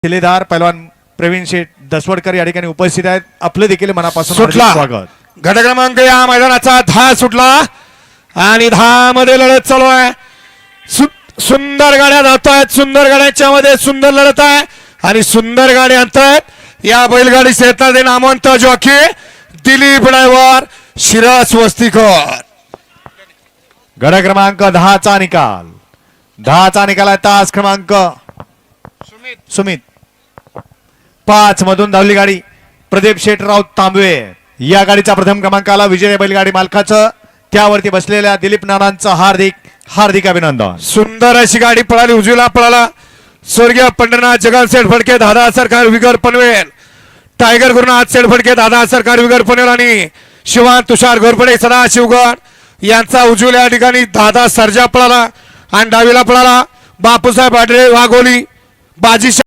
शिलेदार पैलवान प्रवीण शेठ दसवडकर या ठिकाणी उपस्थित आहेत. आपलं देखील मनापासून सुटला स्वागत. गट क्रमांक या मैदानाचा 10 सुटला आणि 10 मध्ये लढत चालू आहे. सुंदर गाड्या धावत आहेत. सुंदर गाड्यांच्या मध्ये सुंदर लढत आहे आणि सुंदर गाड्या आणतायत. या बैलगाडी क्षेत्रातील नामवंत जॉकी दिलीप ड्रायव्हर शिरस वस्तीकर. गट क्रमांक 10 चा निकाल. 10 चा निकाल आहे. तास क्रमांक सुमित 5 मधून धावली गाडी प्रदीप शेठराव तांबवे. या गाडीचा प्रथम क्रमांकाला विजय बैलगाडी मालकाचं त्यावरती बसलेल्या दिलीप नानांचं हार्दिक हार्दिक अभिनंदन. सुंदर अशी गाडी पळाली. उजवीला पळाला स्वर्गीय पंढरनाथ जगनसेठ फडके दादा सरकार विगर पनवेल. टायगर गुरुनाथ सेठ फडके दादा सरकार विगर पनवेल आणि शिवान तुषार घोरपडे सदा शिवगड यांचा उजवीला या ठिकाणी दादा सर्जा पळाला आणि डावीला पळाला बापूसाहेब आडरे वाघोली बाजी